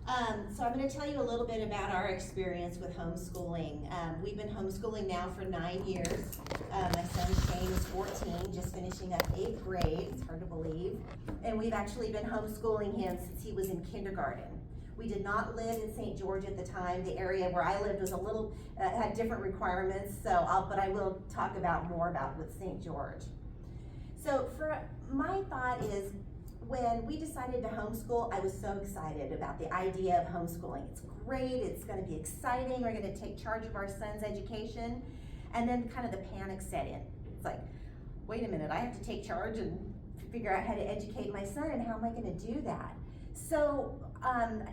So I'm going to tell you a little bit about our experience with homeschooling. We've been homeschooling now for 9 years. My son Shane is 14, just finishing up 8th grade. It's hard to believe. And we've actually been homeschooling him since he was in kindergarten. We did not live in St. George at the time. The area where I lived was a little, had different requirements, but I will talk about more about with St. George. So my thought is, when we decided to homeschool, I was so excited about the idea of homeschooling. It's great, it's gonna be exciting, we're gonna take charge of our son's education, and then kind of the panic set in. It's like, wait a minute, I have to take charge and figure out how to educate my son, and how am I gonna do that? So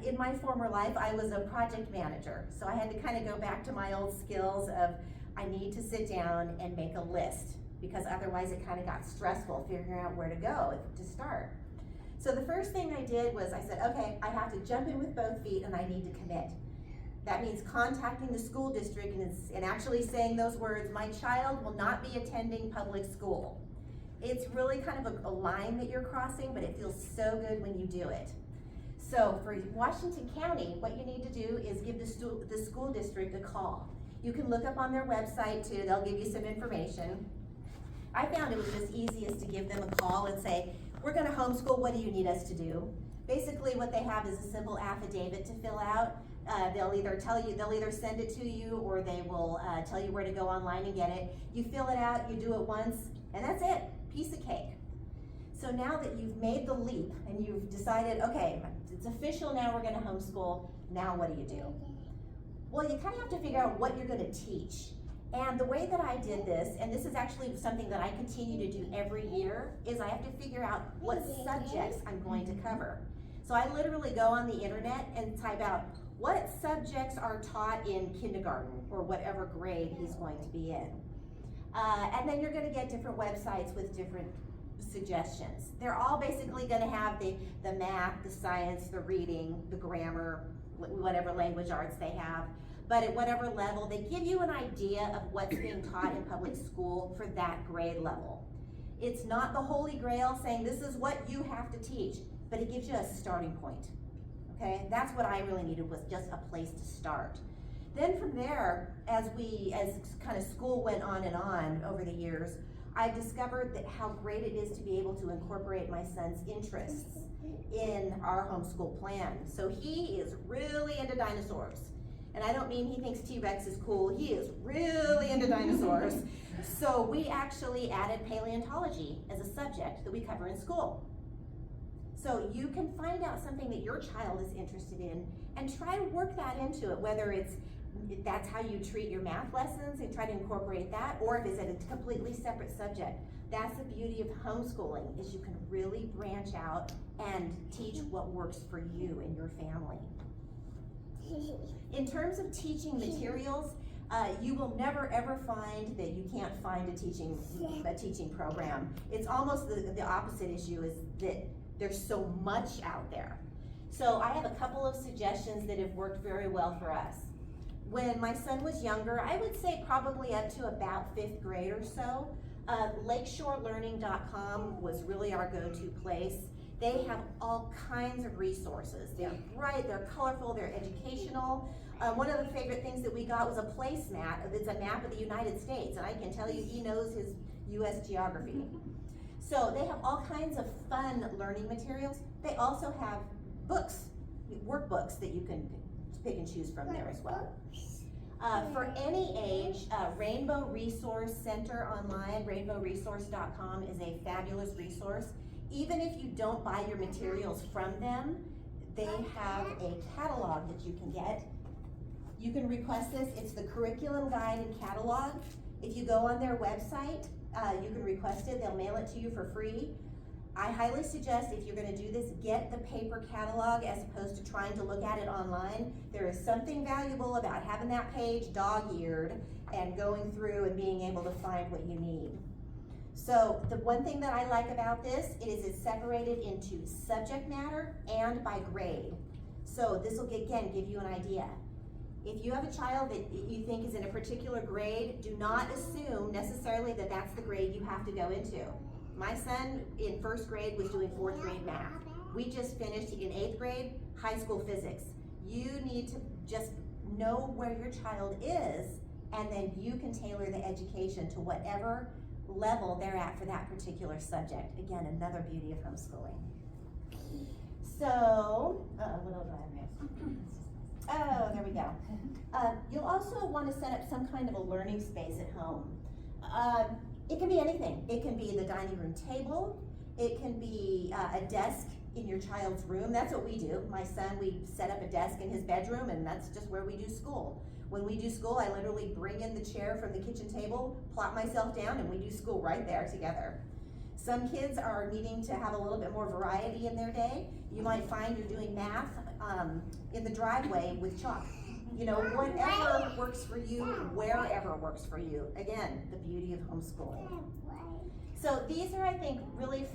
in my former life, I was a project manager, so I had to kind of go back to my old skills of, I need to sit down and make a list, because otherwise it kind of got stressful figuring out where to go to start. So the first thing I did was I said, okay, I have to jump in with both feet and I need to commit. That means contacting the school district and actually saying those words, my child will not be attending public school. It's really kind of a line that you're crossing, but it feels so good when you do it. So for Washington County, what you need to do is give the school district a call. You can look up on their website too, they'll give you some information. I found it was just easiest to give them a call and say, we're gonna homeschool, what do you need us to do? Basically what they have is a simple affidavit to fill out. They'll either send it to you, or they will tell you where to go online and get it. You fill it out, you do it once, and that's it, piece of cake. So now that you've made the leap and you've decided, okay, it's official now, we're gonna homeschool, now what do? Well, you kind of have to figure out what you're gonna teach. And the way that I did this, and this is actually something that I continue to do every year, is I have to figure out what subjects I'm going to cover. So I literally go on the internet and type out what subjects are taught in kindergarten or whatever grade he's going to be in. And then you're gonna get different websites with different suggestions. They're all basically gonna have the math, the science, the reading, the grammar, whatever language arts they have. But at whatever level, they give you an idea of what's being taught in public school for that grade level. It's not the holy grail saying this is what you have to teach, but it gives you a starting point, okay? That's what I really needed, was just a place to start. Then from there, as kind of school went on and on over the years, I discovered that how great it is to be able to incorporate my son's interests in our homeschool plan. So he is really into dinosaurs. And I don't mean he thinks T-Rex is cool, he is really into dinosaurs. So we actually added paleontology as a subject that we cover in school. So you can find out something that your child is interested in and try to work that into it, whether that's how you treat your math lessons and try to incorporate that, or if it's at a completely separate subject. That's the beauty of homeschooling, is you can really branch out and teach what works for you and your family. In terms of teaching materials, you will never ever find that you can't find a teaching program. It's almost the opposite issue, is that there's so much out there. So I have a couple of suggestions that have worked very well for us. When my son was younger, I would say probably up to about 5th grade or so, lakeshorelearning.com was really our go-to place. They have all kinds of resources. They're bright, they're colorful, they're educational. One of the favorite things that we got was a placemat. It's a map of the United States, and I can tell you he knows his US geography. So they have all kinds of fun learning materials. They also have books, workbooks that you can pick and choose from there as well. For any age, Rainbow Resource Center online, rainbowresource.com, is a fabulous resource. Even if you don't buy your materials from them, they have a catalog that you can get. You can request this. It's the curriculum guide and catalog. If you go on their website, you can request it. They'll mail it to you for free. I highly suggest, if you're gonna do this, get the paper catalog as opposed to trying to look at it online. There is something valuable about having that page dog-eared and going through and being able to find what you need. So the one thing that I like about this is it's separated into subject matter and by grade. So this will, again, give you an idea. If you have a child that you think is in a particular grade, do not assume necessarily that that's the grade you have to go into. My son in 1st grade was doing 4th grade math. We just finished in 8th grade high school physics. You need to just know where your child is, and then you can tailor the education to whatever level they're at for that particular subject. Again, another beauty of homeschooling. So, what else do I have? Oh, there we go. You'll also want to set up some kind of a learning space at home. It can be anything. It can be the dining room table. It can be a desk in your child's room. That's what we do. My son, we set up a desk in his bedroom, and that's just where we do school. When we do school, I literally bring in the chair from the kitchen table, plop myself down, and we do school right there together. Some kids are needing to have a little bit more variety in their day. You might find you're doing math in the driveway with chalk. You know, whatever works for you, wherever works for you. Again, the beauty of homeschooling. So these are, I think, really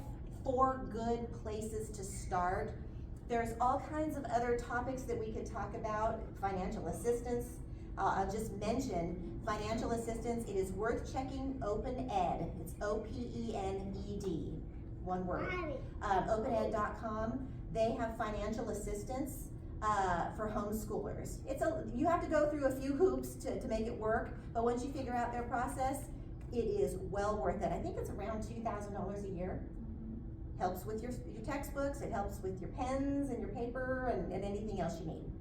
4 good places to start. There's all kinds of other topics that we could talk about. Financial assistance. I'll just mention financial assistance. It is worth checking Open Ed. It's OPENED, one word. OpenEd.com. They have financial assistance for homeschoolers. You have to go through a few hoops to make it work, but once you figure out their process, it is well worth it. I think it's around $2,000 a year. Helps with your textbooks, it helps with your pens and your paper and anything else you need.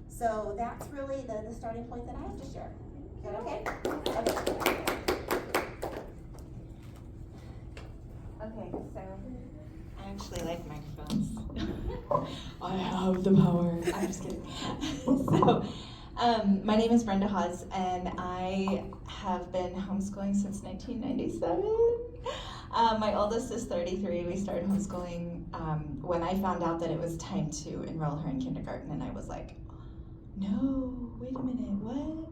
So that's really the starting point that I have to share. Is that okay? Okay, so I actually like microphones. I have the power. I'm just kidding. So, my name is Brenda Haws, and I have been homeschooling since 1997. My oldest is 33. We started homeschooling when I found out that it was time to enroll her in kindergarten, and I was like, no, wait a minute, what?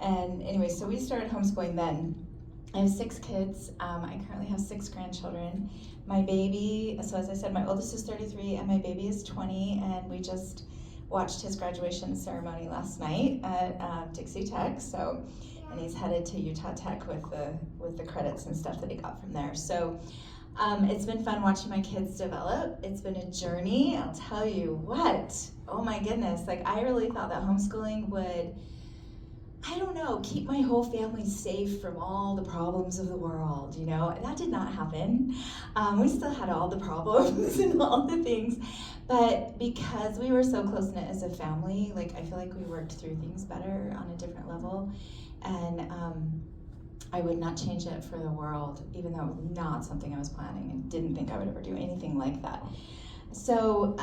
And anyway, so we started homeschooling then. I have 6 kids. I currently have 6 grandchildren. My baby, so as I said, my oldest is 33 and my baby is 20, and we just watched his graduation ceremony last night at Dixie Tech. So, and he's headed to Utah Tech with the credits and stuff that he got from there. So it's been fun watching my kids develop. It's been a journey, I'll tell you what. Oh my goodness, like I really thought that homeschooling would, I don't know, keep my whole family safe from all the problems of the world, you know? That did not happen. We still had all the problems and all the things, but because we were so close-knit as a family, like I feel like we worked through things better on a different level, and I would not change it for the world, even though it was not something I was planning and didn't think I would ever do anything like that. So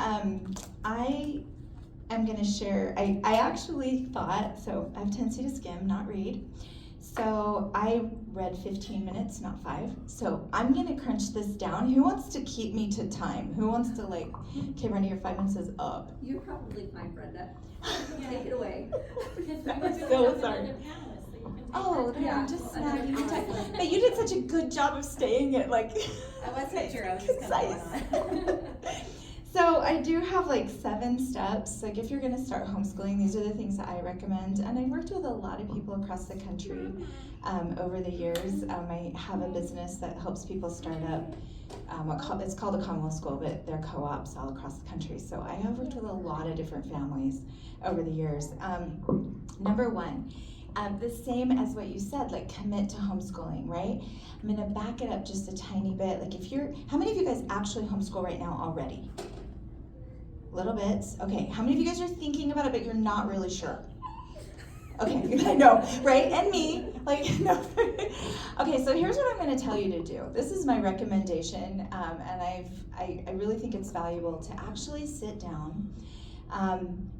I am going to share, I actually thought, so I have a tendency to skim, not read. So I read 15 minutes, not 5. So I'm going to crunch this down. Who wants to keep me to time? Who wants to okay, Brenda, your 5 minutes is up. You're probably fine, Brenda. Take it away. I'm so sorry. Oh, yeah, I'm just snagging your time. But you did such a good job of staying at I wasn't sure. I was just concise. So I do have 7 steps. If you're going to start homeschooling, these are the things that I recommend. And I've worked with a lot of people across the country over the years. I have a business that helps people start up. It's called a Commonwealth School, but they're co-ops all across the country. So I have worked with a lot of different families over the years. Number 1. The same as what you said, commit to homeschooling, right? I'm gonna back it up just a tiny bit. How many of you guys actually homeschool right now already? Little bits. Okay, how many of you guys are thinking about it, but you're not really sure? Okay, I know, right? And me, no. Okay, so here's what I'm gonna tell you to do. This is my recommendation, and I really think it's valuable to actually sit down.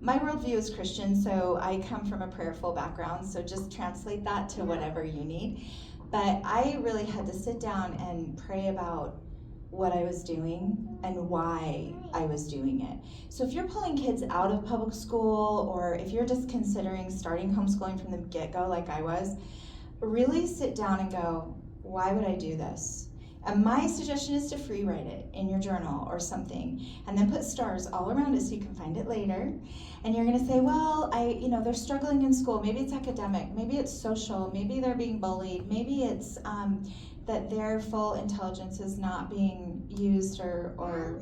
My worldview is Christian, so I come from a prayerful background, so just translate that to whatever you need. But I really had to sit down and pray about what I was doing and why I was doing it. So if you're pulling kids out of public school, or if you're just considering starting homeschooling from the get-go like I was, really sit down and go, why would I do this? And my suggestion is to free write it in your journal or something, and then put stars all around it so you can find it later. And you're gonna say, well, they're struggling in school. Maybe it's academic, maybe it's social, maybe they're being bullied, maybe it's that their full intelligence is not being used or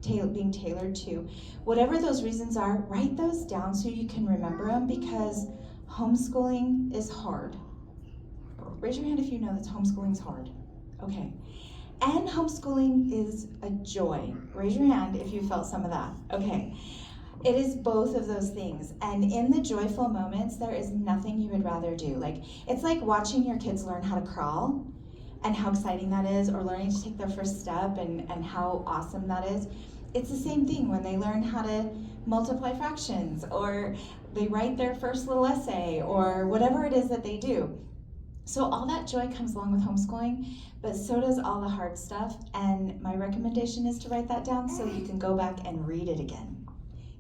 being tailored to. Whatever those reasons are, write those down so you can remember them, because homeschooling is hard. Raise your hand if you know that homeschooling is hard. Okay. And homeschooling is a joy. Raise your hand if you felt some of that. Okay. It is both of those things. And in the joyful moments, there is nothing you would rather do. Like, it's like watching your kids learn how to crawl and how exciting that is, or learning to take their first step and how awesome that is. It's the same thing when they learn how to multiply fractions, or they write their first little essay, or whatever it is that they do. So all that joy comes along with homeschooling, but so does all the hard stuff. And my recommendation is to write that down so you can go back and read it again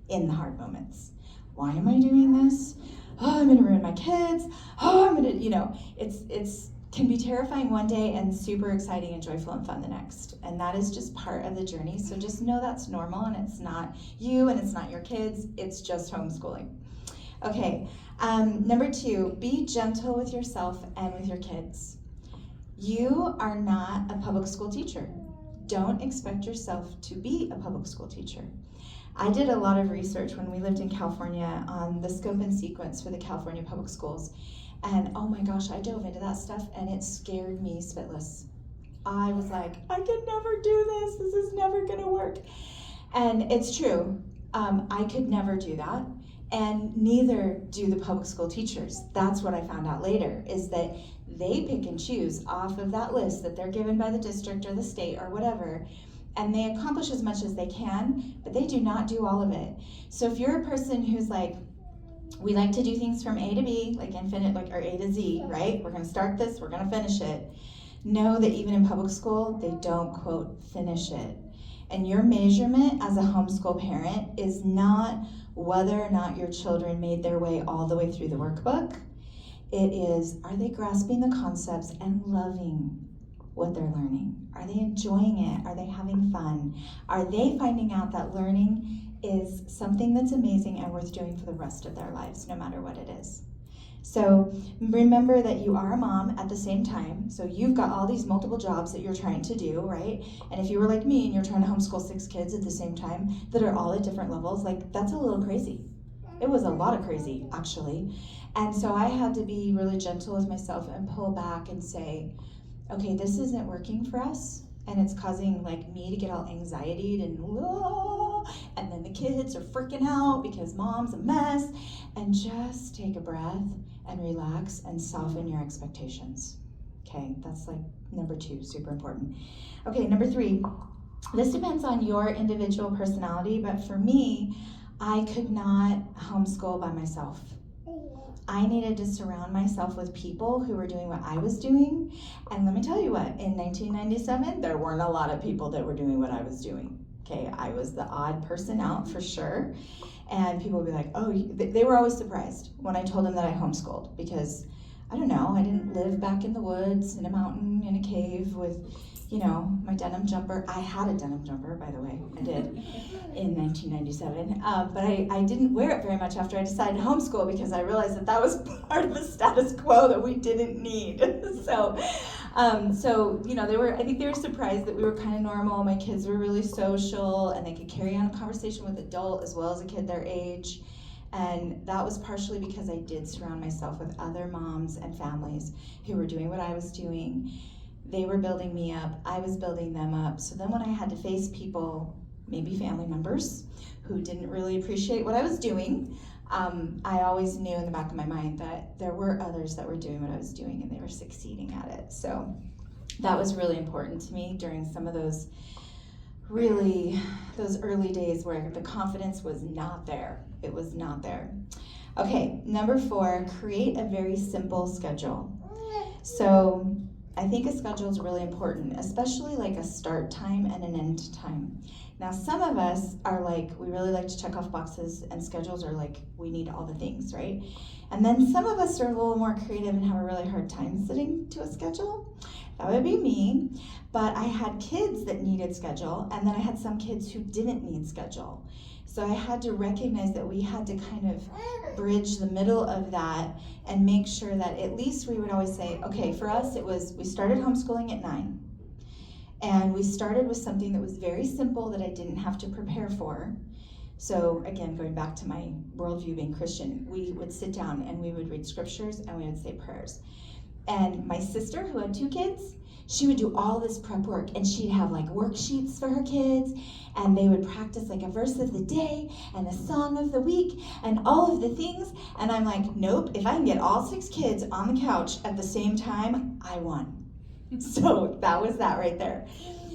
in the hard moments. Why am I doing this? Oh, I'm gonna ruin my kids. Oh, I'm gonna, it's can be terrifying one day and super exciting and joyful and fun the next. And that is just part of the journey. So just know that's normal, and it's not you and it's not your kids, it's just homeschooling. Okay, number 2, be gentle with yourself and with your kids. You are not a public school teacher. Don't expect yourself to be a public school teacher. I did a lot of research when we lived in California on the scope and sequence for the California public schools. And oh my gosh, I dove into that stuff and it scared me spitless. I was like, I can never do this. This is never gonna work. And it's true, I could never do that. And neither do the public school teachers. That's what I found out later, is that they pick and choose off of that list that they're given by the district or the state or whatever, and they accomplish as much as they can, but they do not do all of it. So if you're a person who's like, we like to do things from A to B, like infinite, like, or A to Z, right? We're gonna start this, we're gonna finish it. Know that even in public school, they don't, quote, finish it. And your measurement as a homeschool parent is not whether or not your children made their way all the way through the workbook. It is, are they grasping the concepts and loving what they're learning? Are they enjoying it? Are they having fun? Are they finding out that learning is something that's amazing and worth doing for the rest of their lives, no matter what it is? So remember that you are a mom at the same time. So you've got all these multiple jobs that you're trying to do, right? And if you were like me and you're trying to homeschool 6 kids at the same time that are all at different levels, like, that's a little crazy. It was a lot of crazy, actually. And so I had to be really gentle with myself and pull back and say, okay, this isn't working for us. And it's causing, like, me to get all anxiety and then the kids are freaking out because mom's a mess. And just take a breath and relax and soften your expectations. Okay, that's like number 2, super important. Okay, number 3, this depends on your individual personality, but for me, I could not homeschool by myself. I needed to surround myself with people who were doing what I was doing. And let me tell you what, in 1997, there weren't a lot of people that were doing what I was doing. Okay, I was the odd person out for sure. And people would be like, oh, they were always surprised when I told them that I homeschooled, because I don't know, I didn't live back in the woods, in a mountain, in a cave with, my denim jumper. I had a denim jumper, by the way, I did, in 1997. But I didn't wear it very much after I decided to homeschool, because I realized that was part of a status quo that we didn't need. So I think they were surprised that we were kind of normal. My kids were really social, and they could carry on a conversation with an adult as well as a kid their age. And that was partially because I did surround myself with other moms and families who were doing what I was doing. They were building me up, I was building them up. So then when I had to face people, maybe family members, who didn't really appreciate what I was doing, I always knew in the back of my mind that there were others that were doing what I was doing and they were succeeding at it. So that was really important to me during some of those early days where the confidence was not there. It was not there. Okay, number 4, create a very simple schedule. So I think a schedule is really important, especially like a start time and an end time. Now, some of us are like, we really like to check off boxes, and schedules are like, we need all the things, right? And then some of us are a little more creative and have a really hard time sitting to a schedule. That would be me. But I had kids that needed schedule, and then I had some kids who didn't need schedule. So I had to recognize that we had to kind of bridge the middle of that and make sure that at least we would always say, okay, for us it was, we started homeschooling at 9. And we started with something that was very simple that I didn't have to prepare for. So again, going back to my worldview being Christian, we would sit down and we would read scriptures and we would say prayers. And my sister, who had 2 kids, she would do all this prep work, and she'd have like worksheets for her kids, and they would practice like a verse of the day and a song of the week and all of the things. And I'm like, nope, if I can get all 6 kids on the couch at the same time, I won. So that was that right there.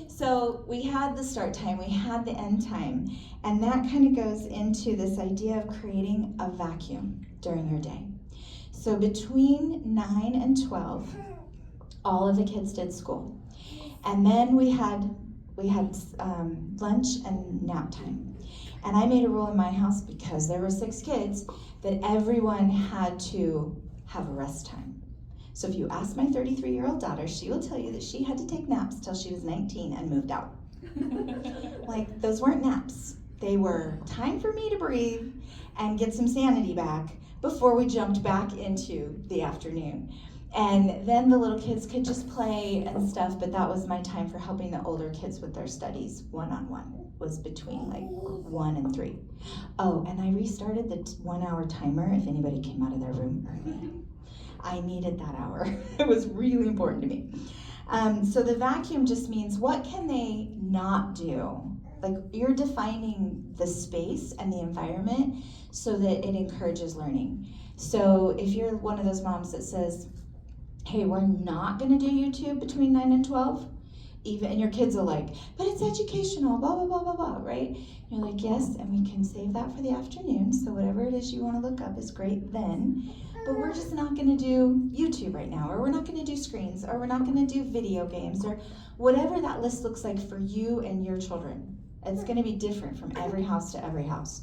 So we had the start time, we had the end time, and that kind of goes into this idea of creating a vacuum during your day. So between 9 and 12, all of the kids did school. And then we had lunch and nap time. And I made a rule in my house, because there were 6 kids, that everyone had to have a rest time. So if you ask my 33-year-old daughter, she will tell you that she had to take naps till she was 19 and moved out. Like, those weren't naps. They were time for me to breathe and get some sanity back before we jumped back into the afternoon. And then the little kids could just play and stuff, but that was my time for helping the older kids with their studies one-on-one, was between like 1 and 3. Oh, and I restarted the 1-hour timer if anybody came out of their room early. I needed that hour. It was really important to me. So the vacuum just means, what can they not do? Like, you're defining the space and the environment so that it encourages learning. So if you're one of those moms that says, hey, we're not gonna do YouTube between 9 and 12, and your kids are like, but it's educational, blah, blah, blah, blah, blah, right? You're like, yes, and we can save that for the afternoon, so whatever it is you wanna look up is great then, but we're just not gonna do YouTube right now, or we're not gonna do screens, or we're not gonna do video games, or whatever that list looks like for you and your children. It's gonna be different from every house to every house.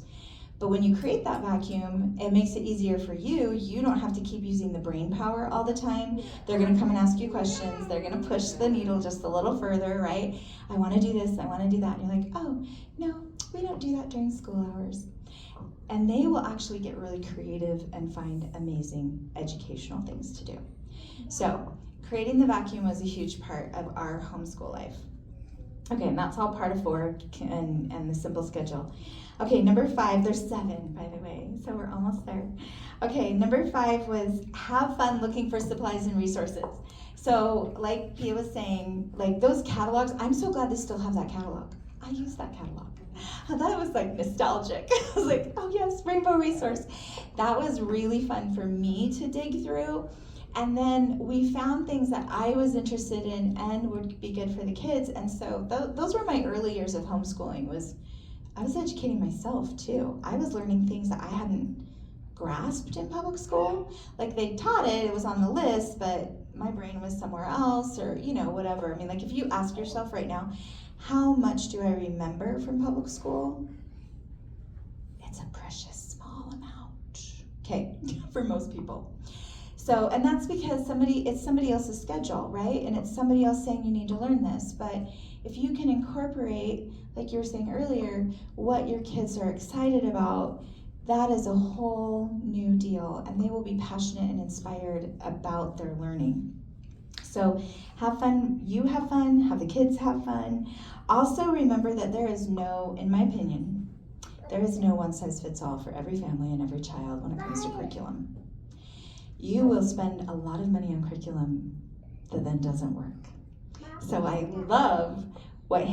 But when you create that vacuum, it makes it easier for you. You don't have to keep using the brain power all the time. They're gonna come and ask you questions. They're gonna push the needle just a little further, right? I wanna do this, I wanna do that. And you're like, oh, no, we don't do that during school hours. And they will actually get really creative and find amazing educational things to do. So creating the vacuum was a huge part of our homeschool life. Okay, and that's all part of 4 and the simple schedule. Okay, number 5, there's 7, by the way, so we're almost there. Okay, number 5 was have fun looking for supplies and resources. So like Pia was saying, like those catalogs, I'm so glad they still have that catalog. I use that catalog. I thought it was like nostalgic. I was like, oh yes, Rainbow Resource. That was really fun for me to dig through. And then we found things that I was interested in and would be good for the kids. And so those were my early years of homeschooling. I was educating myself too. I was learning things that I hadn't grasped in public school. Like they taught it was on the list, but my brain was somewhere else, or whatever. I mean, like if you ask yourself right now, how much do I remember from public school? It's a precious small amount, okay, for most people. So, and that's because it's somebody else's schedule, right? And it's somebody else saying you need to learn this. But if you can incorporate, like you were saying earlier, what your kids are excited about, that is a whole new deal. And they will be passionate and inspired about their learning. So have fun, you have fun, have the kids have fun. Also remember that there is no, in my opinion, there is no one size fits all for every family and every child when it comes to curriculum. You will spend a lot of money on curriculum that then doesn't work. So I love what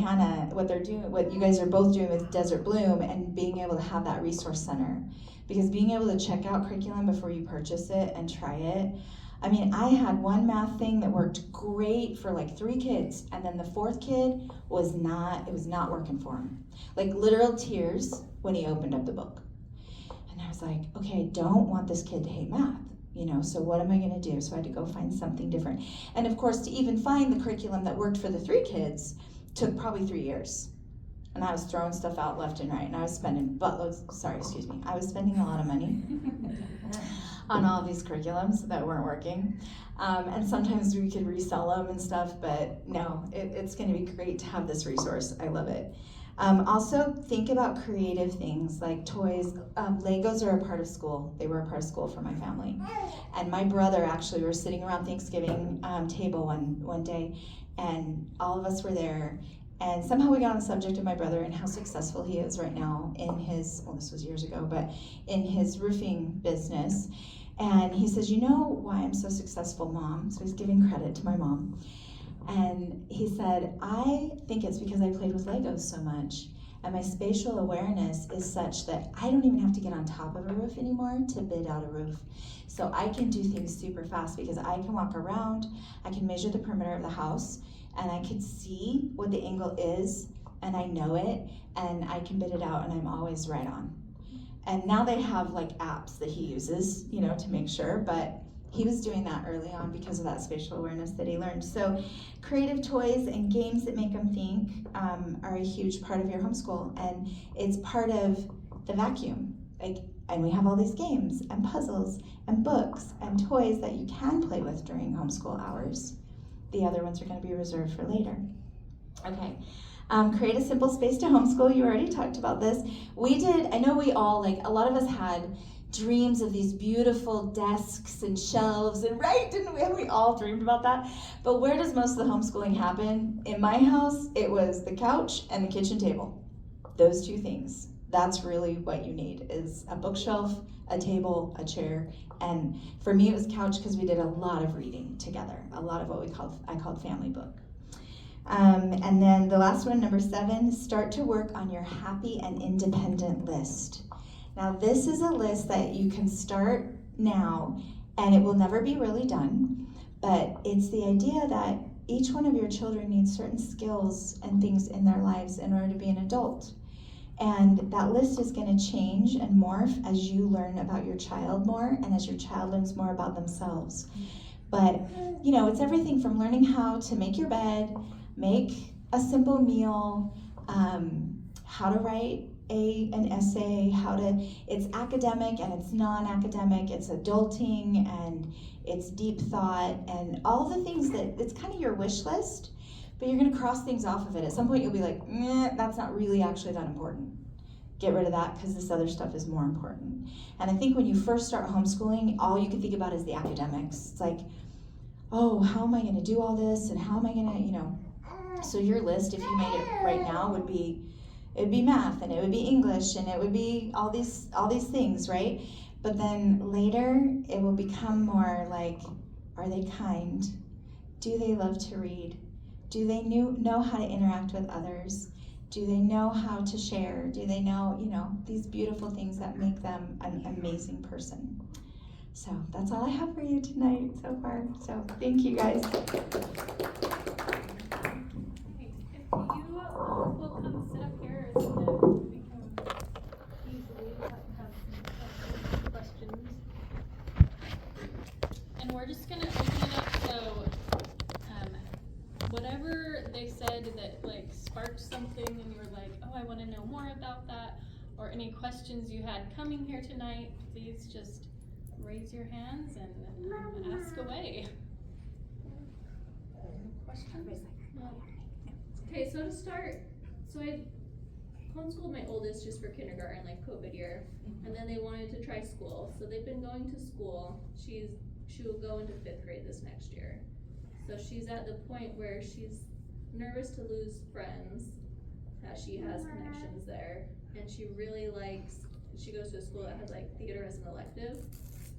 they're doing, what you guys are both doing with Desert Bloom, and being able to have that resource center. Because being able to check out curriculum before you purchase it and try it. I mean, I had one math thing that worked great for like 3 kids, and then the 4th kid was not working for him. Like literal tears when he opened up the book. And I was like, okay, I don't want this kid to hate math. So what am I gonna do? So I had to go find something different. And of course, to even find the curriculum that worked for the 3 kids took probably 3 years. And I was throwing stuff out left and right, and I was spending I was spending a lot of money on all of these curriculums that weren't working. And sometimes we could resell them and stuff, but no, it's gonna be great to have this resource. I love it. Also, think about creative things like toys. Legos are a part of school. They were a part of school for my family. And my brother, actually, we were sitting around Thanksgiving table one day, and all of us were there. And somehow we got on the subject of my brother and how successful he is right now in his, well, this was years ago, but in his roofing business. And he says, you know why I'm so successful, Mom? So he's giving credit to my mom. And he said, I think it's because I played with Legos so much. And my spatial awareness is such that I don't even have to get on top of a roof anymore to bid out a roof. So I can do things super fast because I can walk around, I can measure the perimeter of the house, and I can see what the angle is, and I know it, and I can bid it out, and I'm always right on. And now they have like apps that he uses, you know, to make sure, but he was doing that early on because of that spatial awareness that he learned. So creative toys and games that make them think are a huge part of your homeschool, and it's part of the vacuum. And we have all these games and puzzles and books and toys that you can play with during homeschool hours. The other ones are going to be reserved for later. Okay. Create a simple space to homeschool. You already talked about this. We did, I know we all, like a lot of us had dreams of these beautiful desks and shelves, and right, didn't we? We all dreamed about that. But where does most of the homeschooling happen? In my house, it was the couch and the kitchen table. Those two things. That's really what you need, is a bookshelf, a table, a chair. And for me, it was couch because we did a lot of reading together, a lot of what I called family book. And then the last one, number 7, start to work on your happy and independent list. Now this is a list that you can start now, and it will never be really done, but it's the idea that each one of your children needs certain skills and things in their lives in order to be an adult. And that list is going to change and morph as you learn about your child more and as your child learns more about themselves. But, you know, it's everything from learning how to make your bed, make a simple meal, how to write an essay, it's academic and it's non-academic, it's adulting and it's deep thought and all the things that, it's kind of your wish list, but you're gonna cross things off of it. At some point you'll be like, that's not really actually that important. Get rid of that because this other stuff is more important. And I think when you first start homeschooling, all you can think about is the academics. It's like, oh, how am I gonna do all this and how am I gonna, you know. So your list, if you made it right now, would be, it would be math and it would be English and it would be all these things, right? But then later it will become more like, are they kind? Do they love to read? Do they know how to interact with others? Do they know how to share? Do they know, you know, these beautiful things that make them an amazing person? So that's all I have for you tonight so far. So thank you guys. If you will come sit up here so that we can easily have some questions. And we're just gonna open it up, so whatever they said that like sparked something and you were like, oh, I wanna know more about that, or any questions you had coming here tonight, please just raise your hands and ask away. Questions? No. Okay, so to start, so I homeschooled my oldest just for kindergarten, like COVID year, and then they wanted to try school. So they've been going to school. She will go into 5th grade this next year. So she's at the point where she's nervous to lose friends, as she has connections there, and she really likes, she goes to a school that has like theater as an elective,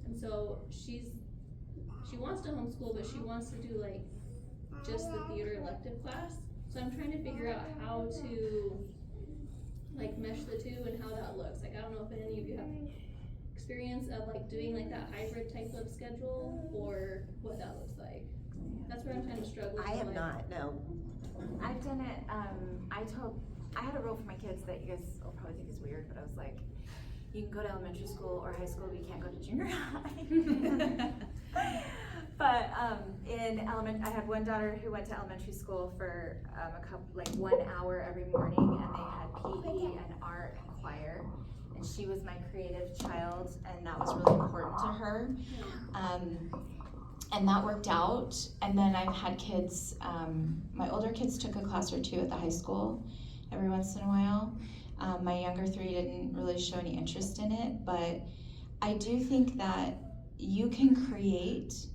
and so she wants to homeschool, but she wants to do like just the theater elective class. So I'm trying to figure out how to like mesh the two and how that looks. Like I don't know if any of you have experience of like doing like that hybrid type of schedule or what that looks like. That's where I'm kind of struggling. I have like, not, no. I've done it, I had a rule for my kids that you guys will probably think is weird, but I was like, you can go to elementary school or high school, but you can't go to junior high. But I had one daughter who went to elementary school for like 1 hour every morning, and they had PE and art and choir, and she was my creative child, and that was really important to her. And that worked out. And then I've had kids, my older kids took a class or two at the high school every once in a while. My younger 3 didn't really show any interest in it, but I do think that you can create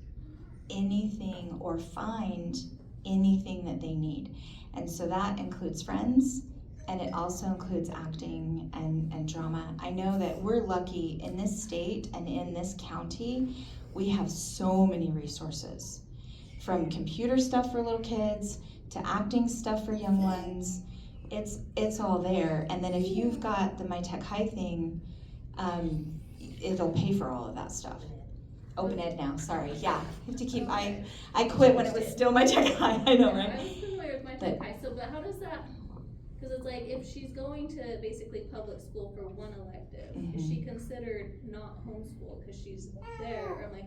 anything or find anything that they need. And so that includes friends, and it also includes acting and drama. I know that we're lucky in this state and in this county, we have so many resources. From computer stuff for little kids to acting stuff for young ones, it's all there. And then if you've got the Mattauch High thing, it'll pay for all of that stuff. Open Ed now, sorry, yeah. I have to keep, I quit when it was still Mattauch High, I know, right? I was familiar with Mattauch High, so but how does that, because it's like if she's going to basically public school for one elective, is she considered not homeschool because she's there? Or like,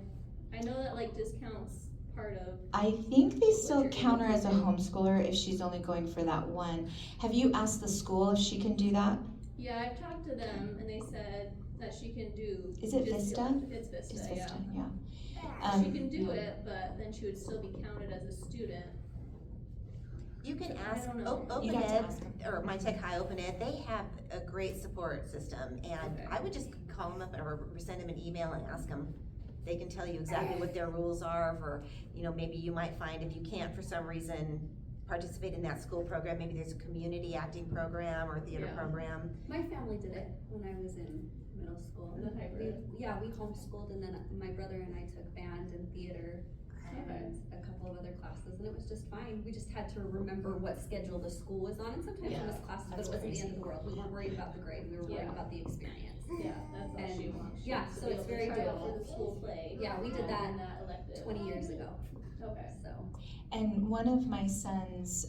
I know that like discounts part of. I think they still count her as a homeschooler if she's only going for that one. Have you asked the school if she can do that? Yeah, I've talked to them and they said that she can do. Is it Vista? It's Vista, It's Vista, yeah. She can do it, but then she would still be counted as a student. You can I ask, don't know. Open You'd have to Ed, ask them. or Mattauch High Open Ed, they have a great support system, and Okay. I would just call them up or send them an email and ask them. They can tell you exactly what their rules are for, maybe you might find if you can't for some reason participate in that school program, maybe there's a community acting program or theater Yeah. program. My family did it when I was in middle school. The hybrid. We homeschooled, and then my brother and I took band and theater and a couple of other classes, and it was just fine. We just had to remember what schedule the school was on, and sometimes we missed classes, but it wasn't the end of the world. We weren't worried about the grade, we were worried about the experience. Yeah, that's all she wants. She Yeah, wants to so be it's able to very try out doable. for the school play. Yeah, we did that and that elective. 20 years ago, Okay. so. And one of my sons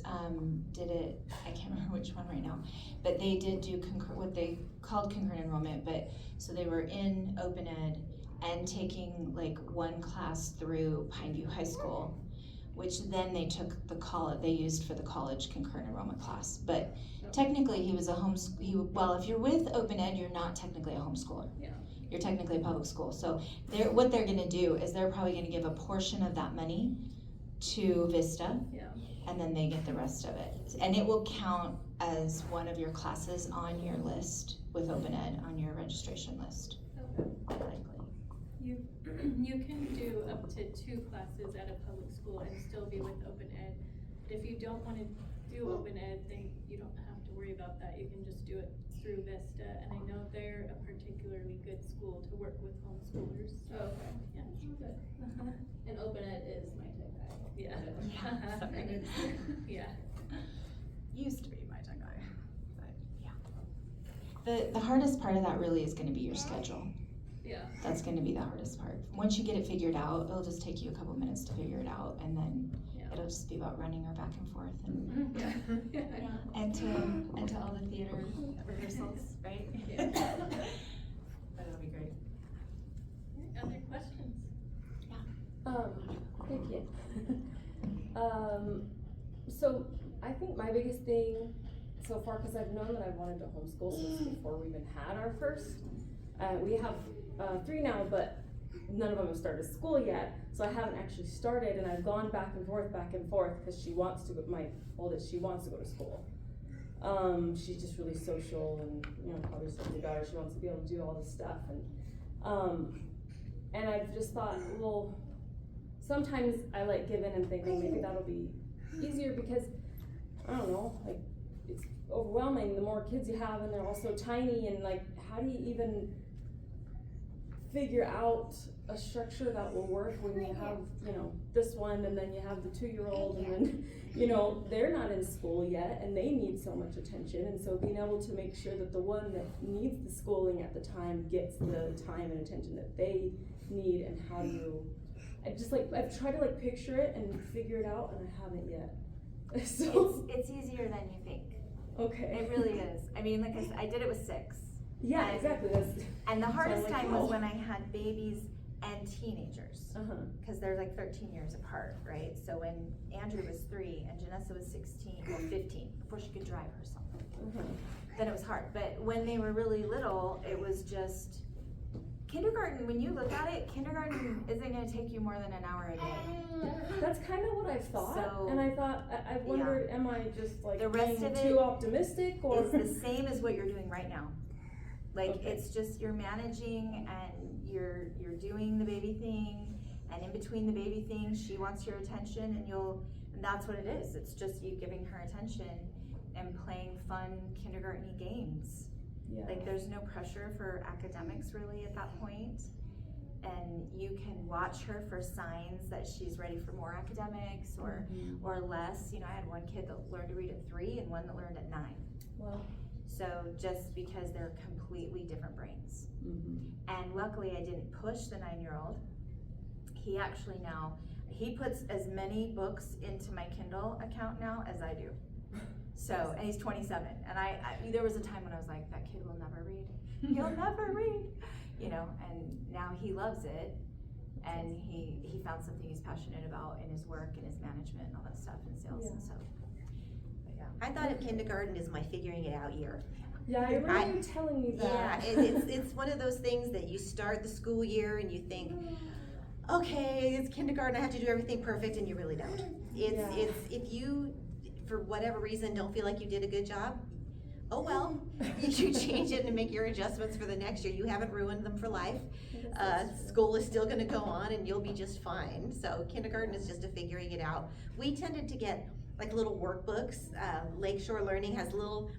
did it, I can't remember which one right now, but they did do what they called concurrent enrollment, but so they were in Open Ed and taking like one class through Pineview High School, which then they took they used for the college concurrent enrollment class. But technically he was well, if you're with Open Ed, you're not technically a homeschooler. Yeah. You're technically a public school. So what they're gonna do is they're probably gonna give a portion of that money to Vista, Yeah. and then they get the rest of it. And it will count as one of your classes on your list with Open Ed, on your registration list, Okay. likely. You can do up to 2 classes at a public school and still be with Open Ed. If you don't want to do Open Ed, then you don't have to worry about that. You can just do it through Vista, and I know they're a particularly good school to work with homeschoolers. So, Okay. yeah. Good. And Open Ed is Mattauch High. Yeah. Yeah, sorry. Yeah. Used to be my tongue guy, but yeah. The hardest part of that really is gonna be your schedule. Yeah. That's gonna be the hardest part. Once you get it figured out, it'll just take you a couple minutes to figure it out, and then Yeah. it'll just be about running her back and forth and Yeah. and to all the theater rehearsals, right? Yeah. That'll be great. Other questions? Thank you. So I think my biggest thing so far, because I've known that I've wanted to homeschool since before we even had our first. We have 3 now, but none of them have started school yet, so I haven't actually started, and I've gone back and forth, because she wants to go, my oldest, she wants to go to school. She's just really social, and probably just like your daughter, she wants to be able to do all this stuff, and I've just thought, well, sometimes I like give in and think, well, maybe that'll be easier, because I don't know, like, it's overwhelming the more kids you have, and they're all so tiny, and like, how do you even figure out a structure that will work when you have, this one, and then you have the 2-year-old, and then, they're not in school yet, and they need so much attention, and so being able to make sure that the one that needs the schooling at the time gets the time and attention that they need, and how do you, I've tried to picture it and figure it out, and I haven't yet. So, It's easier than you think. okay. It really is. I mean, like I did it with 6. Yeah, exactly, And the hardest like, time was oh. when I had babies and teenagers, Uh-huh. because they're like 13 years apart, right? So when Andrew was 3 and Janessa was 15, before she could drive herself, Uh-huh. then it was hard. But when they were really little, it was just, kindergarten, when you look at it, kindergarten isn't gonna take you more than an hour a day. That's kind of what I thought, So, and I thought, I wondered, am I just The rest being of too it optimistic, or? It's the same as what you're doing right now. Like, Okay. it's just, you're managing and you're doing the baby thing, and in between the baby thing, she wants your attention, and that's what it is. It's just you giving her attention and playing fun kindergarten-y games. Yeah. Like there's no pressure for academics really at that point. And you can watch her for signs that she's ready for more academics or less. You know, I had one kid that learned to read at 3 and one that learned at 9. Wow. So just because they're completely different brains. And luckily I didn't push the 9-year-old. He actually now, he puts as many books into my Kindle account now as I do. So, and he's 27. And I there was a time when I was like, that kid will never read. He'll never read. You know, and now he loves it. And he found something he's passionate about in his work and his management and all that stuff in sales and so. But yeah. I thought of kindergarten as my figuring it out year. Yeah, I remember you telling me that. Yeah, it's one of those things that you start the school year and you think, okay, it's kindergarten, I have to do everything perfect, and you really don't. It's if you, for whatever reason, don't feel like you did a good job, oh well, you change it and make your adjustments for the next year. You haven't ruined them for life. School is still gonna go on and you'll be just fine. So kindergarten is just a figuring it out. We tended to get like little workbooks. Lakeshore Learning has little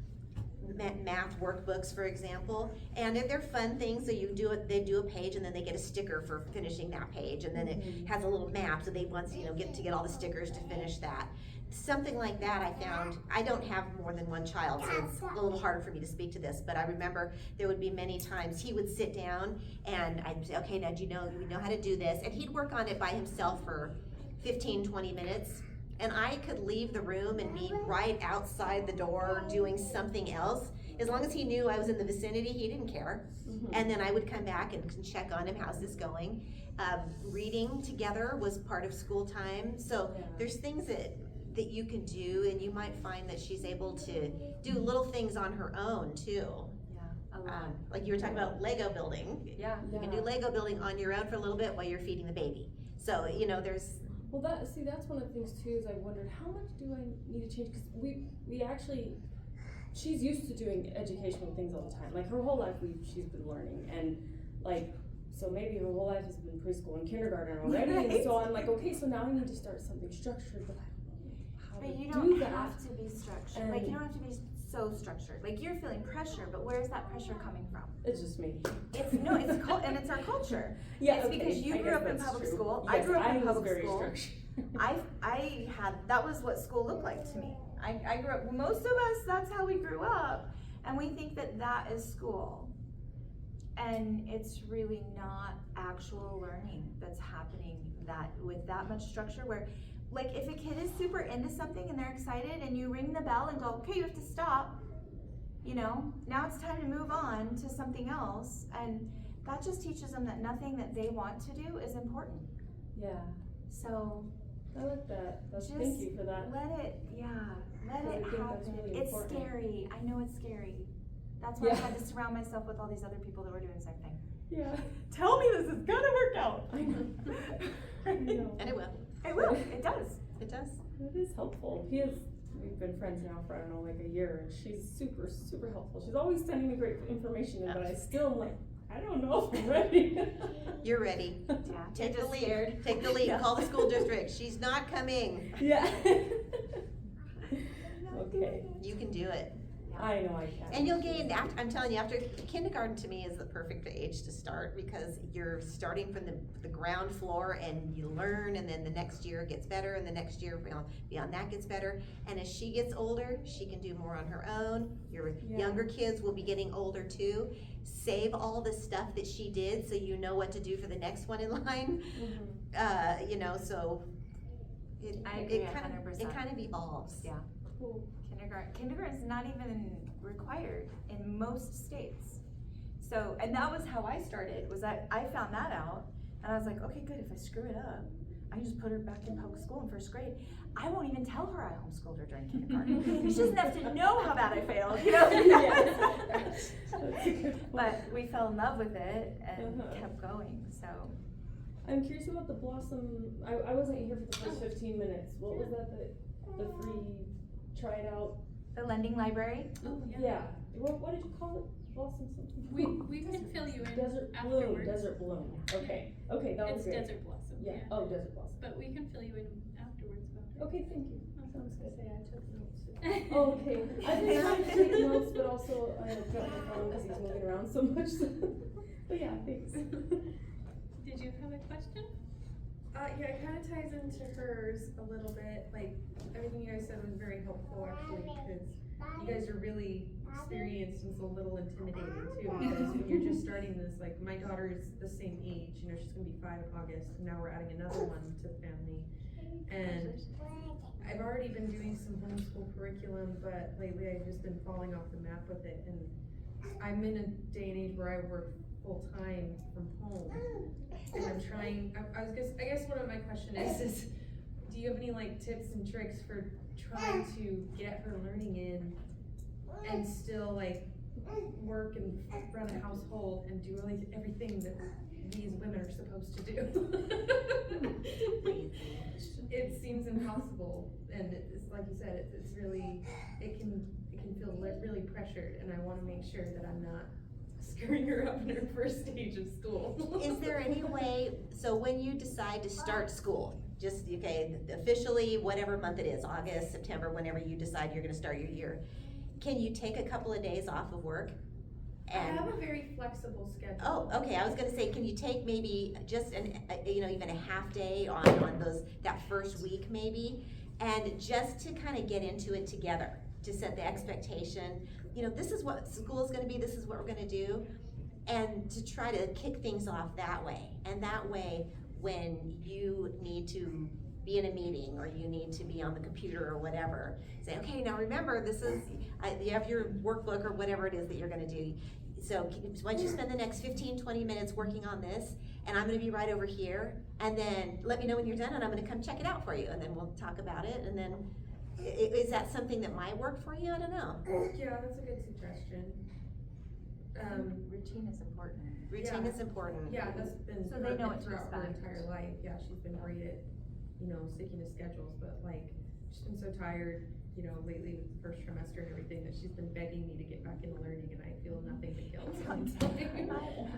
math workbooks, for example, and they're fun things. So you do it, they do a page and then they get a sticker for finishing that page, and then it has a little map, so they want to get all the stickers to finish that. Something like that I found. I don't have more than one child, so it's a little harder for me to speak to this, but I remember there would be many times he would sit down and I'd say, okay, now you know how to do this, and he'd work on it by himself for 15-20 minutes. And I could leave the room and be right outside the door doing something else. As long as he knew I was in the vicinity, he didn't care. And then I would come back and check on him, how's this going? Reading together was part of school time. So there's things that you can do, and you might find that she's able to do little things on her own too. Yeah, a lot. Like you were talking about Lego building. Yeah. You can do Lego building on your own for a little bit while you're feeding the baby. So, you know, there's. Well, that's one of the things too, is I wondered how much do I need to change, because we actually, she's used to doing educational things all the time. Like her whole life she's been learning, and like, so maybe her whole life has been preschool and kindergarten already, and so I'm like, okay, so now I need to start something structured, but I don't know how But to you do don't that. have to be structured. Like you don't have to be so structured. Like you're feeling pressure, but where's that pressure coming from? It's just me. It's and it's our culture. Yeah, it's because you I grew guess up in that's public true. school. Yes, I grew up in was public very school. structured. I had, that was what school looked like to me. I grew up, most of us, that's how we grew up, and we think that is school. And it's really not actual learning that's happening with that much structure, where like if a kid is super into something and they're excited and you ring the bell and go, okay, you have to stop, you know, now it's time to move on to something else, and that just teaches them that nothing that they want to do is important. Yeah. So I like that. just Thank you for that. let it I think that's happen. really It's important. scary. I know it's scary. That's why I had to surround myself with all these other people that were doing the same thing. Yeah. Tell me this is gonna work out. I know. I know. And it will. It will. It does. It does. It is helpful. We've been friends now for, I don't know, like a year, and she's super, super helpful. She's always sending me great information, but I still am like, I don't know if I'm ready. You're ready. Yeah. Take the just lead. scared. Take the lead. Yeah. Call the school district. She's not coming. Yeah. Okay. You can do it. I know I can. And you'll gain, I'm telling you, after kindergarten to me is the perfect age to start, because you're starting from the ground floor and you learn, and then the next year gets better, and the next year beyond that gets better. And as she gets older, she can do more on her own. Your younger kids will be getting older too. Save all the stuff that she did so you know what to do for the next one in line. You know, so I agree it kind 100%. of evolves. Yeah. Cool. Kindergarten is not even required in most states. So, and that was how I started, was I found that out, and I was like, okay, good, if I screw it up, I can just put her back in public school in first grade. I won't even tell her I homeschooled her during kindergarten. She doesn't have to know how bad I failed, you know? But we fell in love with it and kept going, so. I'm curious about the Blossom. I wasn't here for the first 15 minutes. What was that, the free try it out? The lending library? Yeah. What did you call it? Blossom something? We can fill you in Desert afterwards. Bloom, okay, that was It's great. Desert Blossom, Yeah, yeah. oh, Desert Blossom. But we can fill you in afterwards about it. Okay, thank you. I was Sounds gonna good. say, I took notes. Oh, okay. I've been trying to take notes, but also I dropped my phone because he's moving around so much. So. But yeah, thanks. Did you have a question? Yeah, it kind of ties into hers a little bit. Like, everything you guys said was very helpful, actually, because you guys are really experienced and it's a little intimidating too, because when you're just starting this, like, my daughter is the same age, you know, she's gonna be 5 in August, and now we're adding another one to the family. And I've already been doing some homeschool curriculum, but lately I've just been falling off the map with it, and I'm in a day and age where I work full-time from home. And I'm trying, I guess one of my question is do you have any like tips and tricks for trying to get her learning in and still like work and run a household and do really everything that these women are supposed to do? It seems impossible, and it's like you said, it's really, it can feel really pressured, and I wanna make sure that I'm not screwing her up in her first stage of school. Is there any way, so when you decide to start school, just, okay, officially, whatever month it is, August, September, whenever you decide you're gonna start your year, can you take a couple of days off of work? I have a very flexible schedule. Oh, okay, I was gonna say, can you take maybe just even a half day on that first week maybe? And just to kind of get into it together, to set the expectation, you know, this is what school is gonna be, this is what we're gonna do, and to try to kick things off that way. And that way, when you need to be in a meeting, or you need to be on the computer or whatever, say, okay, now remember, this is, you have your workbook or whatever it is that you're gonna do. So once you spend the next 15-20 minutes working on this, and I'm gonna be right over here, and then let me know when you're done, and I'm gonna come check it out for you, and then we'll talk about it, and then, is that something that might work for you? I don't know. Yeah, that's a good suggestion. Routine is important. Routine is important. Yeah, that's been So they know what to throughout her expect. entire life. Yeah, she's been great at, you know, sticking to schedules, but like, she's been so tired, you know, lately with the first trimester and everything, that she's been begging me to get back into learning, and I feel nothing but guilt.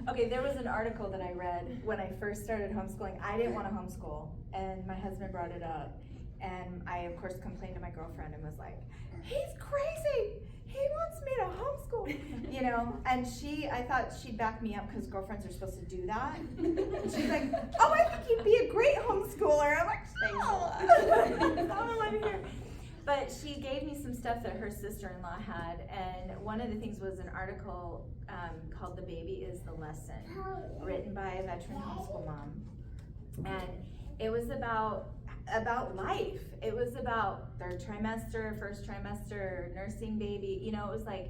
Okay, there was an article that I read when I first started homeschooling. I didn't want to homeschool, and my husband brought it up, and I of course complained to my girlfriend and was like, he's crazy, he wants me to homeschool, you know, and I thought she'd back me up because girlfriends are supposed to do that, and she's like, oh, I think you'd be a great homeschooler. I'm like, Thanks a lot. that's not what I want to hear. But she gave me some stuff that her sister-in-law had, and one of the things was an article called "The Baby is the Lesson," written by a veteran homeschool mom, and it was about life. It was about third trimester, first trimester, nursing baby. You know, it was like,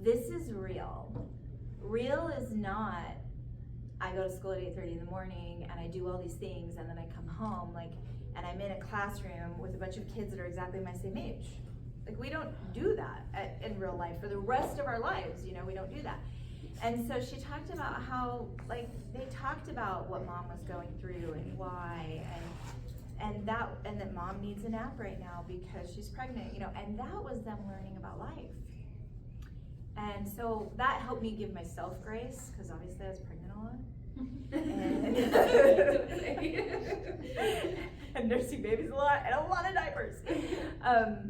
this is real. Real is not, I go to school at 8:30 in the morning and I do all these things and then I come home, like, and I'm in a classroom with a bunch of kids that are exactly my same age. Like, we don't do that in real life for the rest of our lives, you know, we don't do that. And so she talked about how, like, they talked about what mom was going through and why, and that mom needs a nap right now because she's pregnant, you know, and that was them learning about life. And so that helped me give myself grace, because obviously I was pregnant a lot. And nursing babies a lot, and a lot of diapers.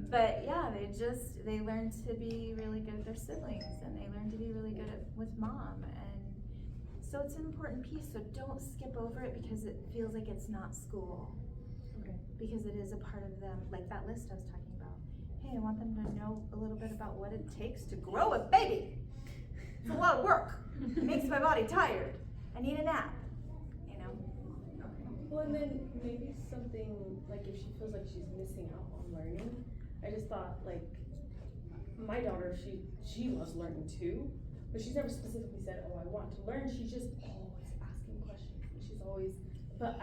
But yeah, they learn to be really good at their siblings, and they learn to be really good with mom, and so it's an important piece. So don't skip over it because it feels like it's not school. Okay. Because it is a part of them, like that list I was talking about. Hey, I want them to know a little bit about what it takes to grow a baby. It's a lot of work. It makes my body tired. I need a nap, you know? Well, and then maybe something, like if she feels like she's missing out on learning, I just thought, like, my daughter, she loves learning too, but she's never specifically said, oh, I want to learn. She's just always asking questions. She's always, but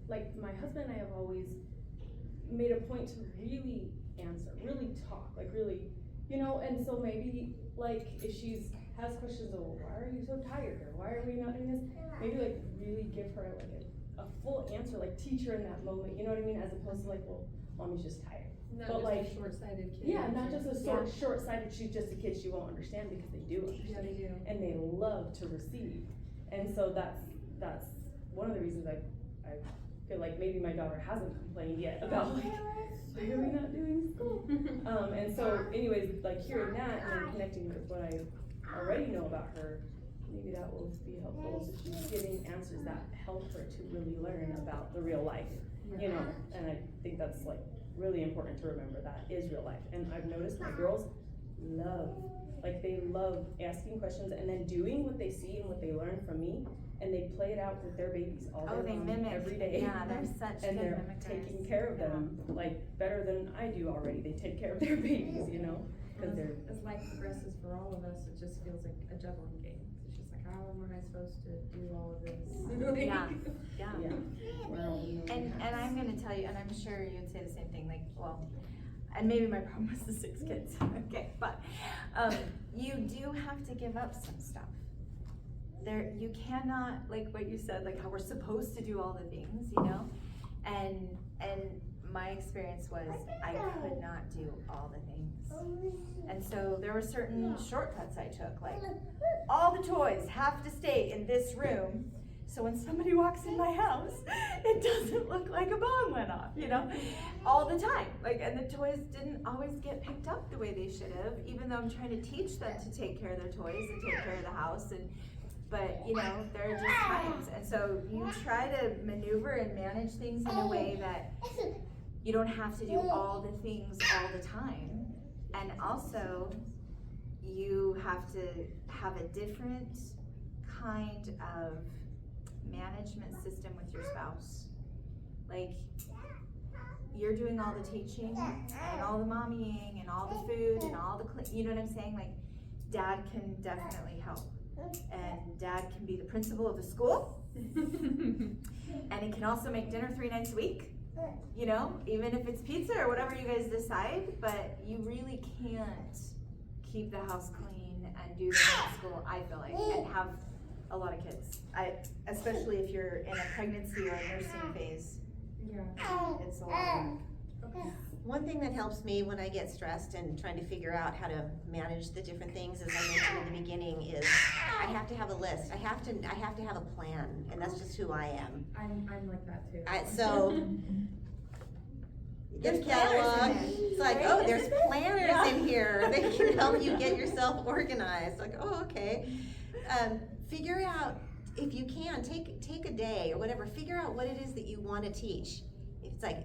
like my husband and I have always made a point to really answer, really talk, like really, you know, and so maybe, like, if she's has questions of, well, why are you so tired, or why are we not doing this, maybe like really give her like a full answer, like teach her in that moment, you know what I mean, as opposed to like, well, mommy's just tired. Not But just like, a short-sighted kid. Yeah, not just a short-sighted, she's just a kid, she won't understand, because they do understand. Yeah, they do. And they love to receive. And so that's one of the reasons I feel like maybe my daughter hasn't complained yet about like, why are we not doing school? And so anyways, like hearing that and then connecting with what I already know about her, maybe that will be helpful. So she's getting answers that help her to really learn about the real life, you know, and I think that's like really important to remember that is real life. And I've noticed my girls they love asking questions and then doing what they see and what they learn from me, and they play it out with their babies all day they long, mimic. every day. Yeah, they're such and good they're mimickers. taking care of them like better than I do already. They take care of their babies, you know, because they're. As life progresses for all of us, it just feels like a juggling game. It's just like, how am I supposed to do all of this? And I'm gonna tell you, and I'm sure you'd say the same thing, like, well, and maybe my problem was the 6 kids, okay, but, you do have to give up some stuff. You cannot, like what you said, like how we're supposed to do all the things, you know? And my experience was I could not do all the things. And so there were certain shortcuts I took, like all the toys have to stay in this room, so when somebody walks in my house, it doesn't look like a bomb went off, you know? All the time, like, and the toys didn't always get picked up the way they should have, even though I'm trying to teach them to take care of their toys and take care of the house, but you know, there are just times, and so you try to maneuver and manage things in a way that you don't have to do all the things all the time, and also you have to have a different kind of management system with your spouse. Like, you're doing all the teaching and all the mommying and all the food and all the you know what I'm saying? Like, dad can definitely help, and dad can be the principal of the school and he can also make dinner 3 nights a week, you know, even if it's pizza or whatever you guys decide, but you really can't keep the house clean and do the homeschool, I feel like, and have a lot of kids. Especially if you're in a pregnancy or a nursing phase. Yeah. It's a lot of work. One thing that helps me when I get stressed and trying to figure out how to manage the different things, as I mentioned in the beginning, is I have to have a list. I have to have a plan, and that's just who I am. I'm like that too. So There's get a catalog. planners in there, It's like, right? oh, there's Isn't there? planners Yeah. in here. They can help you get yourself organized. Like, oh, okay. Figure out, if you can, take a day or whatever, figure out what it is that you want to teach. If it's like,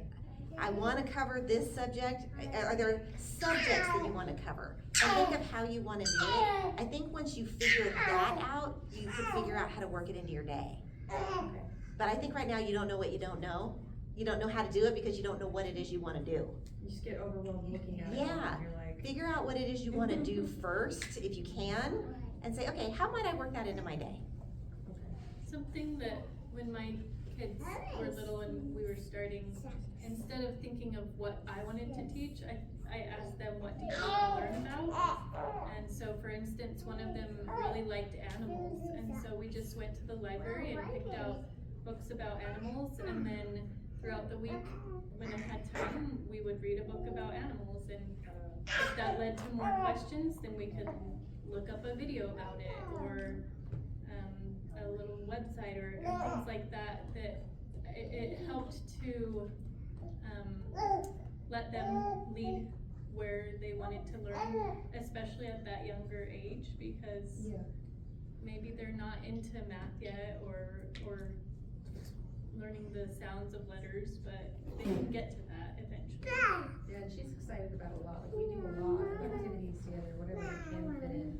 I want to cover this subject, are there subjects that you want to cover? And think of how you want to do it. I think once you figure that out, you can figure out how to work it into your day. Okay. But I think right now you don't know what you don't know. You don't know how to do it because you don't know what it is you want to do. You just get overwhelmed looking at it. Yeah. And you're like, Figure out what it is you want to do first, if you can, and say, okay, how might I work that into my day? Something that when my kids were little and we were starting, instead of thinking of what I wanted to teach, I asked them, what do you want to learn about? And so, for instance, one of them really liked animals, and so we just went to the library and picked out books about animals, and then throughout the week, when I had time, we would read a book about animals, and if that led to more questions, then we could look up a video about it, or a little website, or things like that, it helped to let them lead where they wanted to learn, especially at that younger age, because maybe they're not into math yet, or learning the sounds of letters, but they can get to that eventually. yeah, and she's excited about a lot. Like, we do a lot of activities together, whatever we can fit in.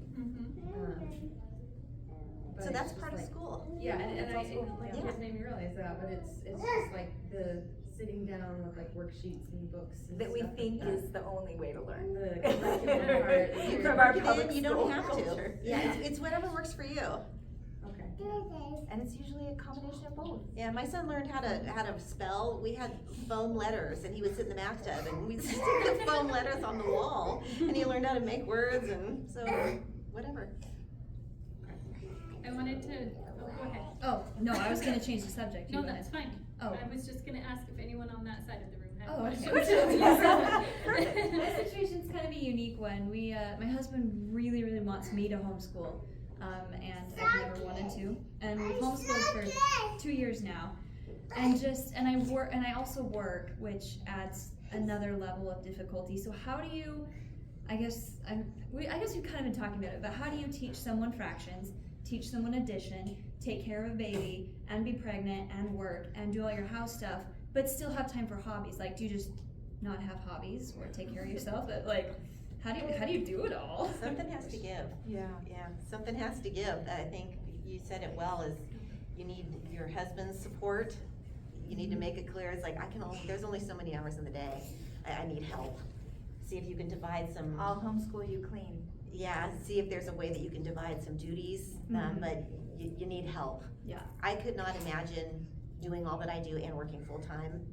But So it's that's just part of like- school. Yeah, and It's I, also- like, yeah. you guys made me realize that, but it's just like the sitting down with like worksheets and books and That we stuff like think that. is the only way to learn. The curriculum part is very- From our Then public you don't school have culture. to. Yeah, it's whatever works for you. Okay. And it's usually a combination of both. Yeah, my son learned how to spell. We had foam letters, and he would sit in the bathtub, and we'd stick the foam letters on the wall, and he learned how to make words, and so whatever. I wanted to, go ahead. Oh, no, I was gonna change the subject. You No, go that's ahead. fine. Oh. I was just gonna ask if anyone on that side of the room had Oh, okay. questions. My situation's kind of a unique one. My husband really wants me to homeschool, and I've never wanted to. And we've homeschooled for 2 years now. And I also work, which adds another level of difficulty. So how do you, I guess we've kind of been talking about it, but how do you teach someone fractions, teach someone addition, take care of a baby, and be pregnant, and work, and do all your house stuff, but still have time for hobbies? Like, do you just not have hobbies or take care of yourself? But like, how do you do it all? Something has to give. Yeah. Yeah, something has to give. I think you said it well, is you need your husband's support. You need to make it clear, it's like, there's only so many hours in the day. I need help. See if you can divide some. I'll homeschool you clean. Yeah, see if there's a way that you can divide some duties, but you need help. Yeah. I could not imagine doing all that I do and working full-time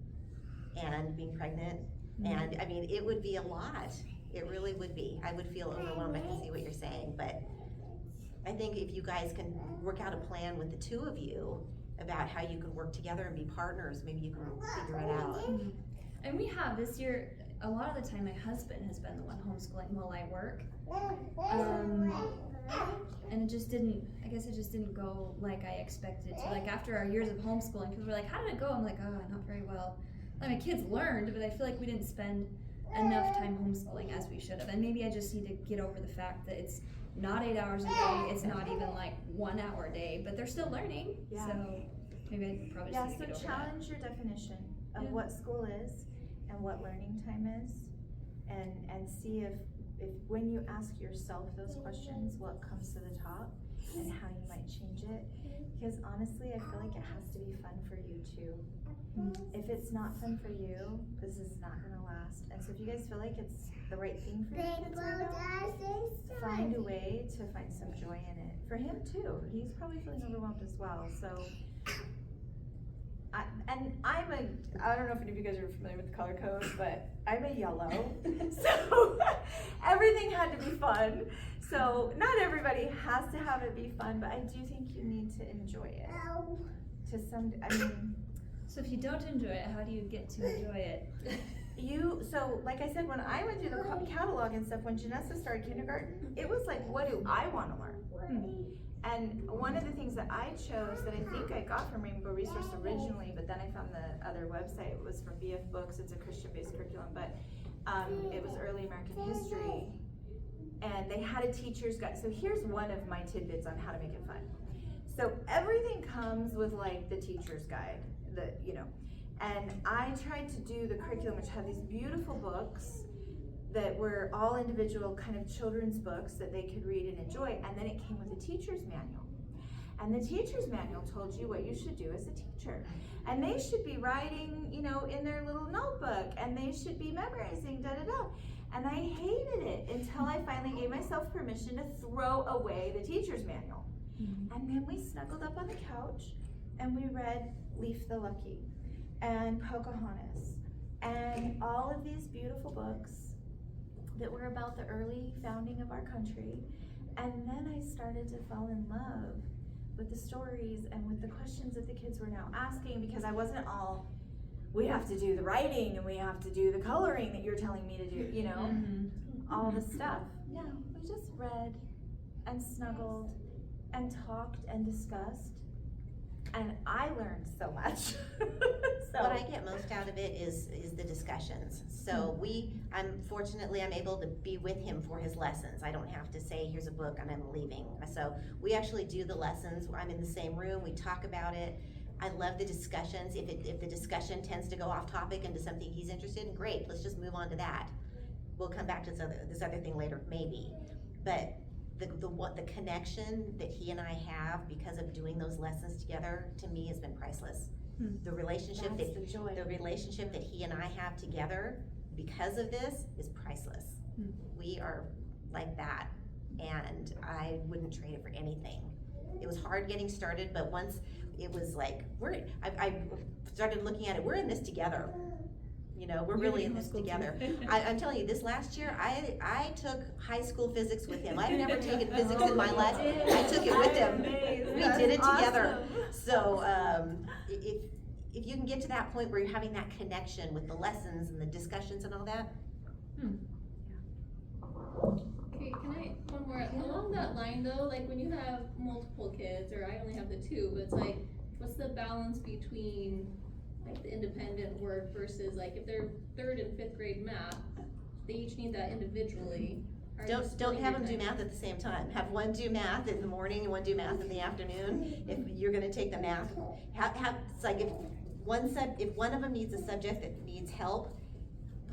and being pregnant. And I mean, it would be a lot. It really would be. I would feel overwhelmed. I can see what you're saying, but I think if you guys can work out a plan with the two of you about how you can work together and be partners, maybe you can figure it out. And we have this year, a lot of the time my husband has been the one homeschooling while I work. And it just didn't go like I expected to. Like after our years of homeschooling, people were like, how did it go? I'm like, oh, not very well. Like my kids learned, but I feel like we didn't spend enough time homeschooling as we should have. And maybe I just need to get over the fact that it's not 8 hours a day, it's not even like 1 hour a day, but they're still learning. Yeah. So maybe I probably just need to get over challenge your definition of what school is and what learning time is, and see if when you ask yourself those questions, what comes to the top and how you might change it. Because honestly, I feel like it has to be fun for you too. If it's not fun for you, this is not gonna last. And so if you guys feel like it's the right thing for your kids right now, find a way to find some joy in it. For him too, he's probably feeling overwhelmed as well. So, I don't know if any of you guys are familiar with the color code, but I'm a yellow. So everything had to be fun. So not everybody has to have it be fun, but I do think you need to enjoy it. So if you don't enjoy it, how do you get to enjoy it? So like I said, when I went through the catalog and stuff, when Janessa started kindergarten, it was like, what do I want to learn? And one of the things that I chose that I think I got from Rainbow Resource originally, but then I found the other website, was from BF Books. It's a Christian-based curriculum, but it was early American history. And they had a teacher's guide. So here's one of my tidbits on how to make it fun. So everything comes with like the teacher's guide, and I tried to do the curriculum, which had these beautiful books that were all individual kind of children's books that they could read and enjoy, and then it came with a teacher's manual. And the teacher's manual told you what you should do as a teacher. And they should be writing, in their little notebook, and they should be memorizing, da-da-da. And I hated it until I finally gave myself permission to throw away the teacher's manual. And then we snuggled up on the couch and we read Leaf the Lucky and Pocahontas and all of these beautiful books that were about the early founding of our country. And then I started to fall in love with the stories and with the questions that the kids were now asking, because I wasn't all, we have to do the writing and we have to do the coloring that you're telling me to do, all the stuff. No, we just read and snuggled and talked and discussed, and I learned so much. What I get most out of it is the discussions. So I'm able to be with him for his lessons. I don't have to say, here's a book and I'm leaving. So we actually do the lessons. I'm in the same room, we talk about it. I love the discussions. If the discussion tends to go off topic into something he's interested in, great, let's just move on to that. We'll come back to this other thing later, maybe. But the connection that he and I have because of doing those lessons together, to me, has been priceless. The relationship the relationship that he and I have together because of this is priceless. We are like that, and I wouldn't trade it for anything. It was hard getting started, but once it was like, I started looking at it, we're in this together. We're really in this together. I'm telling you, this last year, I took high school physics with him. I've never taken physics in my life. I took it with him. We did it together. So if you can get to that point where you're having that connection with the lessons and the discussions and all that. Okay, can I, one more, along that line though, like when you have multiple kids, or I only have the two, but it's like, what's the balance between like the independent work versus like if they're 3rd and 5th grade math, they each need that indivially. Are you Don't splitting have your them do time? math at the same time. Have one do math in the morning and one do math in the afternoon. If you're gonna take the math, it's like if one of them needs a subject that needs help,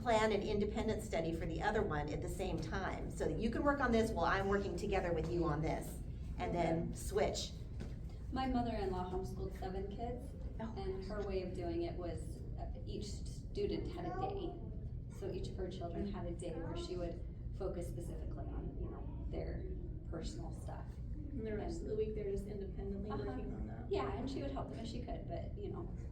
plan an independent study for the other one at the same time, so that you can work on this while I'm working together with you on this, and then switch. My mother-in-law homeschooled 7 kids, and her way of doing it was each student had a day. So each of her children had a day where she would focus specifically on, their personal stuff. And the rest of the week, they're just independently working on that. Yeah, and she would help them as she could, but,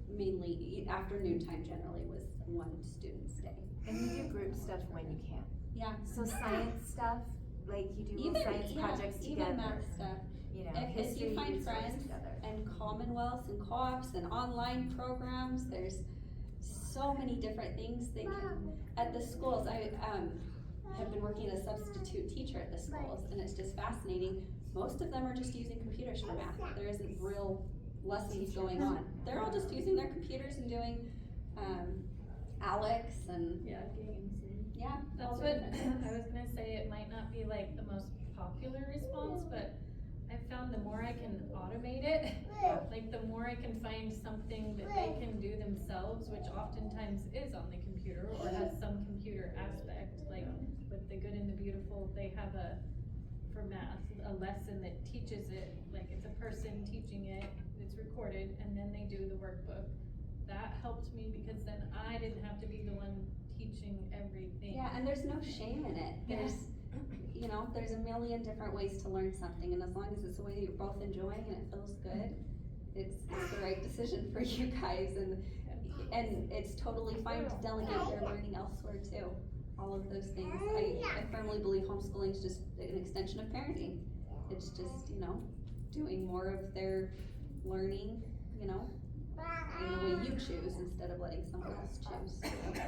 mainly afternoon time generally was one student's day. And you do group stuff when you can. Yeah. So science stuff, like you do little science projects together. Even math stuff. If History, you find do stories friends together. and commonwealths and co-ops and online programs, there's so many different things they can, at the schools, I have been working as a substitute teacher at the schools, and it's just fascinating. Most of them are just using computers for math. There isn't real lessons going on. They're all just using their computers and doing, Alex and, Yeah, games and. yeah. That's all what different. I was gonna say. It might not be like the most popular response, but I've found the more I can automate it, like the more I can find something that they can do themselves, which oftentimes is on the computer or has some computer aspect. Like with the good and the beautiful, they have for math, a lesson that teaches it, like it's a person teaching it, it's recorded, and then they do the workbook. That helped me because then I didn't have to be the one teaching everything. Yeah, and there's no shame in it. There's, there's a million different ways to learn something, and as long as it's a way that you're both enjoying and it feels good, it's the right decision for you guys, and it's totally fine to delegate your learning elsewhere too. All of those things. I firmly believe homeschooling is just an extension of parenting. It's just, doing more of their learning, in the way you choose instead of letting someone else choose. So,